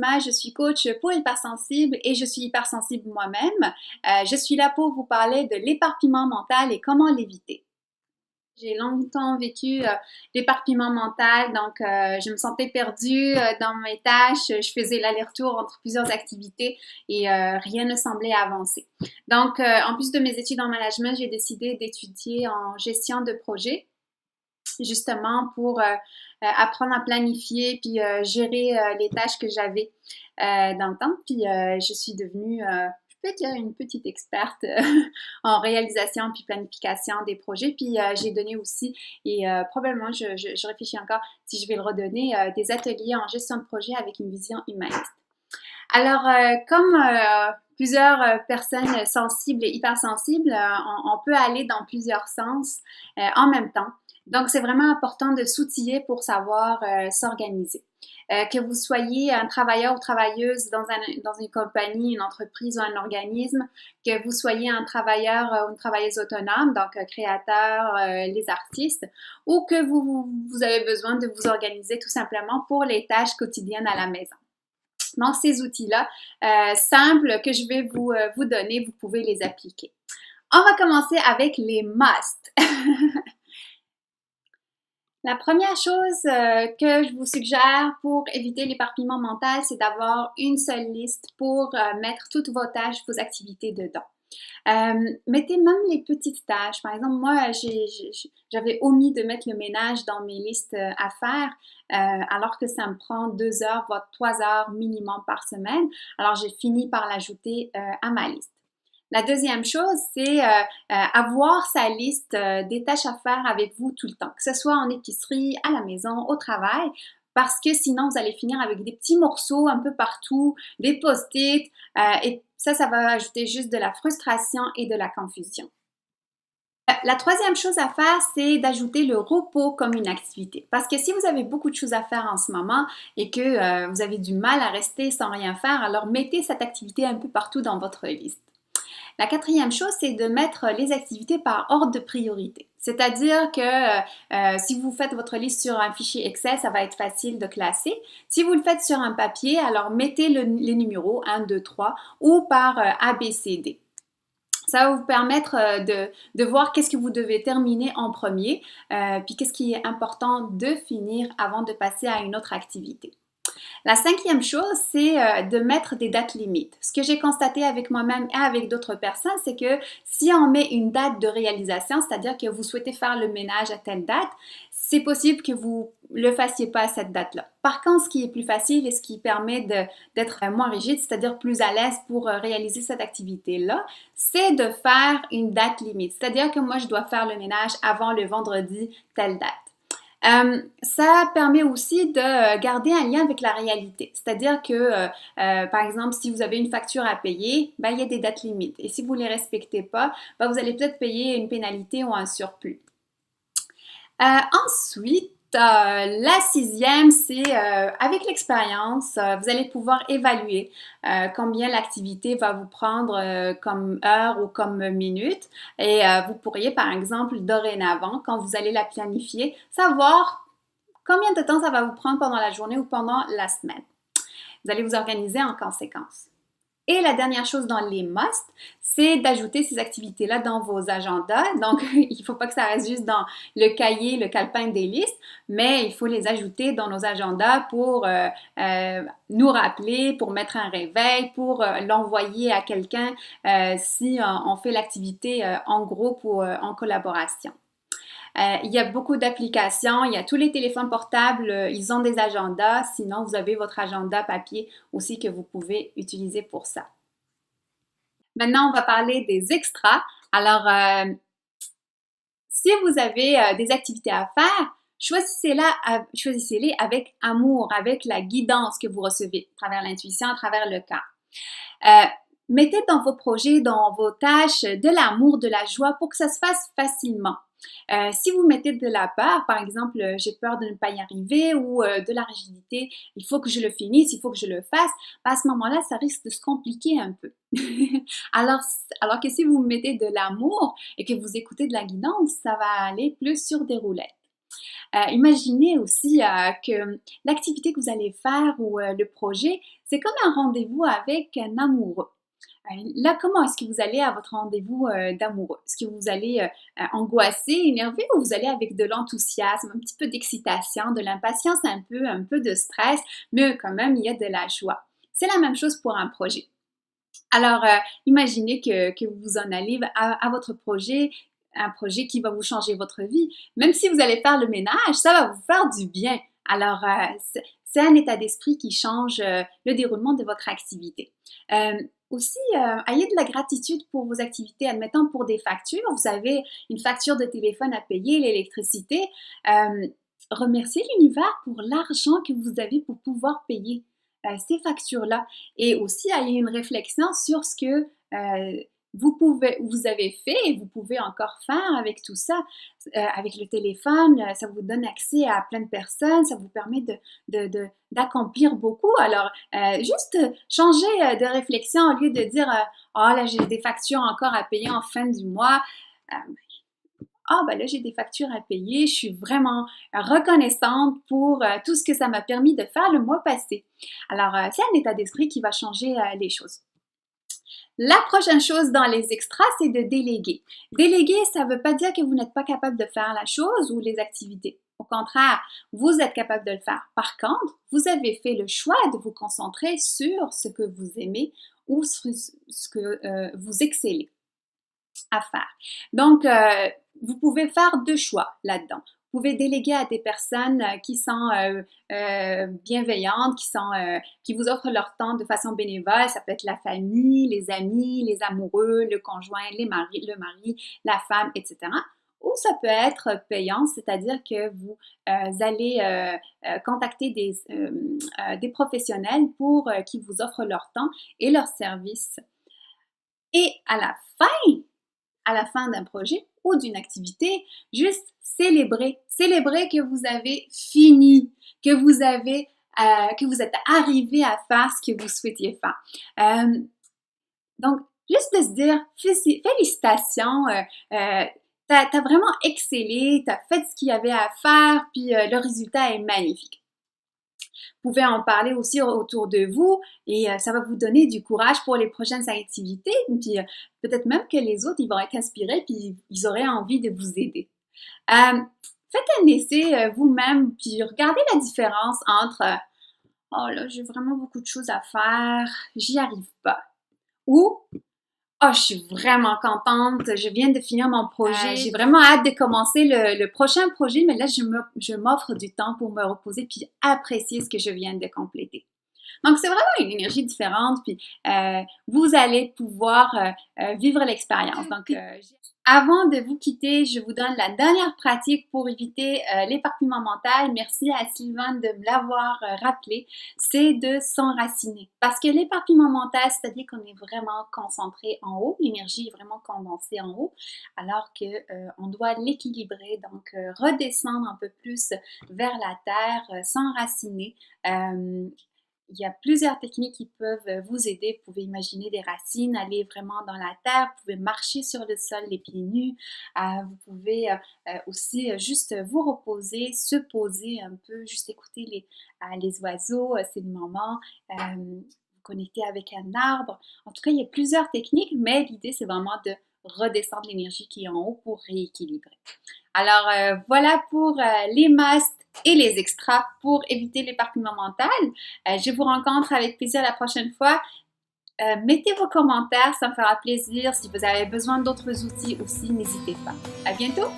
Fatima, je suis coach pour hypersensible et je suis hypersensible moi-même. Je suis là pour vous parler de l'éparpillement mental et comment l'éviter. J'ai longtemps vécu l'éparpillement mental, donc je me sentais perdue dans mes tâches, je faisais l'aller-retour entre plusieurs activités et rien ne semblait avancer. Donc, en plus de mes études en management, j'ai décidé d'étudier en gestion de projet, justement pour apprendre à planifier puis gérer les tâches que j'avais dans le temps. Puis je suis devenue, je peux dire, une petite experte en réalisation puis planification des projets. Puis j'ai donné aussi, et probablement je réfléchis encore si je vais le redonner, des ateliers en gestion de projet avec une vision humaniste. Alors, comme plusieurs personnes sensibles et hypersensibles, on peut aller dans plusieurs sens en même temps. Donc, c'est vraiment important de s'outiller pour savoir s'organiser. Que vous soyez un travailleur ou travailleuse dans une compagnie, une entreprise ou un organisme, que vous soyez un travailleur ou une travailleuse autonome, donc créateur, les artistes, ou que vous avez besoin de vous organiser tout simplement pour les tâches quotidiennes à la maison. Donc, ces outils-là, simples que je vais vous donner, vous pouvez les appliquer. On va commencer avec les musts. La première chose que je vous suggère pour éviter l'éparpillement mental, c'est d'avoir une seule liste pour mettre toutes vos tâches, vos activités dedans. Mettez même les petites tâches. Par exemple, moi, j'avais omis de mettre le ménage dans mes listes à faire, alors que ça me prend 2 heures, voire 3 heures minimum par semaine. Alors, j'ai fini par l'ajouter à ma liste. La deuxième chose, c'est avoir sa liste des tâches à faire avec vous tout le temps, que ce soit en épicerie, à la maison, au travail, parce que sinon, vous allez finir avec des petits morceaux un peu partout, des post-it, et ça va ajouter juste de la frustration et de la confusion. La troisième chose à faire, c'est d'ajouter le repos comme une activité. Parce que si vous avez beaucoup de choses à faire en ce moment et que vous avez du mal à rester sans rien faire, alors mettez cette activité un peu partout dans votre liste. La quatrième chose, c'est de mettre les activités par ordre de priorité. C'est-à-dire que si vous faites votre liste sur un fichier Excel, ça va être facile de classer. Si vous le faites sur un papier, alors mettez les numéros 1, 2, 3 ou par A, B, C, D. Ça va vous permettre de voir qu'est-ce que vous devez terminer en premier, puis qu'est-ce qui est important de finir avant de passer à une autre activité. La cinquième chose, c'est de mettre des dates limites. Ce que j'ai constaté avec moi-même et avec d'autres personnes, c'est que si on met une date de réalisation, c'est-à-dire que vous souhaitez faire le ménage à telle date, c'est possible que vous le fassiez pas à cette date-là. Par contre, ce qui est plus facile et ce qui permet d'être moins rigide, c'est-à-dire plus à l'aise pour réaliser cette activité-là, c'est de faire une date limite. C'est-à-dire que moi, je dois faire le ménage avant le vendredi telle date. Ça permet aussi de garder un lien avec la réalité. C'est-à-dire que, par exemple, si vous avez une facture à payer, ben, il y a des dates limites. Et si vous ne les respectez pas, ben, vous allez peut-être payer une pénalité ou un surplus. Ensuite, la sixième, c'est avec l'expérience, vous allez pouvoir évaluer combien l'activité va vous prendre comme heure ou comme minute. Et vous pourriez, par exemple, dorénavant, quand vous allez la planifier, savoir combien de temps ça va vous prendre pendant la journée ou pendant la semaine. Vous allez vous organiser en conséquence. Et la dernière chose dans les must, c'est d'ajouter ces activités-là dans vos agendas. Donc, il ne faut pas que ça reste juste dans le cahier, le calepin des listes, mais il faut les ajouter dans nos agendas pour nous rappeler, pour mettre un réveil, pour l'envoyer à quelqu'un si on fait l'activité en groupe ou en collaboration. Il y a beaucoup d'applications, il y a tous les téléphones portables, ils ont des agendas, sinon vous avez votre agenda papier aussi que vous pouvez utiliser pour ça. Maintenant, on va parler des extras. Alors, si vous avez des activités à faire, choisissez-les avec amour, avec la guidance que vous recevez à travers l'intuition, à travers le cœur. Mettez dans vos projets, dans vos tâches, de l'amour, de la joie pour que ça se fasse facilement. Si vous mettez de la peur, par exemple, j'ai peur de ne pas y arriver ou de la rigidité, il faut que je le finisse, il faut que je le fasse, à ce moment-là, ça risque de se compliquer un peu. alors que si vous mettez de l'amour et que vous écoutez de la guidance, ça va aller plus sur des roulettes. Imaginez aussi que l'activité que vous allez faire ou le projet, c'est comme un rendez-vous avec un amoureux. Là, comment est-ce que vous allez à votre rendez-vous d'amoureux? Est-ce que vous allez angoissé, énervé ou vous allez avec de l'enthousiasme, un petit peu d'excitation, de l'impatience, un peu de stress, mais quand même, il y a de la joie. C'est la même chose pour un projet. Alors, imaginez que vous en allez à votre projet, un projet qui va vous changer votre vie. Même si vous allez faire le ménage, ça va vous faire du bien. Alors, c'est un état d'esprit qui change le déroulement de votre activité. Aussi, ayez de la gratitude pour vos activités. Admettons pour des factures, vous avez une facture de téléphone à payer, l'électricité. Remerciez l'univers pour l'argent que vous avez pour pouvoir payer ces factures-là. Et aussi, ayez une réflexion sur ce que vous avez fait et vous pouvez encore faire avec tout ça. Avec le téléphone, ça vous donne accès à plein de personnes, ça vous permet d'accomplir beaucoup. Alors, juste changer de réflexion au lieu de dire oh là, j'ai des factures encore à payer en fin du mois. Ben là, j'ai des factures à payer, je suis vraiment reconnaissante pour tout ce que ça m'a permis de faire le mois passé. Alors, c'est un état d'esprit qui va changer les choses. La prochaine chose dans les extras, c'est de déléguer. Déléguer, ça ne veut pas dire que vous n'êtes pas capable de faire la chose ou les activités. Au contraire, vous êtes capable de le faire. Par contre, vous avez fait le choix de vous concentrer sur ce que vous aimez ou sur ce que vous excellez à faire. Donc, vous pouvez faire deux choix là-dedans. Vous pouvez déléguer à des personnes qui sont bienveillantes, qui vous offrent leur temps de façon bénévole. Ça peut être la famille, les amis, les amoureux, le conjoint, le mari, la femme, etc. Ou ça peut être payant, c'est-à-dire que vous allez contacter des professionnels pour qui vous offrent leur temps et leurs services. Et à la fin d'un projet ou d'une activité, juste célébrer que vous avez fini, que vous êtes arrivé à faire ce que vous souhaitiez faire. Donc, juste de se dire félicitations, t'as vraiment excellé, t'as fait ce qu'il y avait à faire, puis le résultat est magnifique. Vous pouvez en parler aussi autour de vous et ça va vous donner du courage pour les prochaines activités. Puis peut-être même que les autres, ils vont être inspirés puis ils auraient envie de vous aider. Faites un essai vous-même puis regardez la différence entre oh là, j'ai vraiment beaucoup de choses à faire, j'y arrive pas. Ou oh, je suis vraiment contente, je viens de finir mon projet, j'ai vraiment hâte de commencer le prochain projet, mais là, je m'offre du temps pour me reposer puis apprécier ce que je viens de compléter. Donc, c'est vraiment une énergie différente, puis vous allez pouvoir vivre l'expérience. Donc, avant de vous quitter, je vous donne la dernière pratique pour éviter l'éparpillement mental. Merci à Sylvain de me l'avoir rappelé. C'est de s'enraciner. Parce que l'éparpillement mental, c'est-à-dire qu'on est vraiment concentré en haut, l'énergie est vraiment condensée en haut, alors que on doit l'équilibrer, donc redescendre un peu plus vers la terre, s'enraciner. Il y a plusieurs techniques qui peuvent vous aider. Vous pouvez imaginer des racines, aller vraiment dans la terre. Vous pouvez marcher sur le sol les pieds nus. Vous pouvez aussi juste vous reposer, se poser un peu, juste écouter les oiseaux. C'est le moment. Vous connecter avec un arbre. En tout cas, il y a plusieurs techniques, mais l'idée, c'est vraiment de redescendre l'énergie qui est en haut pour rééquilibrer. Alors, voilà pour les musts et les extras pour éviter l'éparpillement mental. Je vous rencontre avec plaisir la prochaine fois. Mettez vos commentaires, ça me fera plaisir. Si vous avez besoin d'autres outils aussi, n'hésitez pas. À bientôt!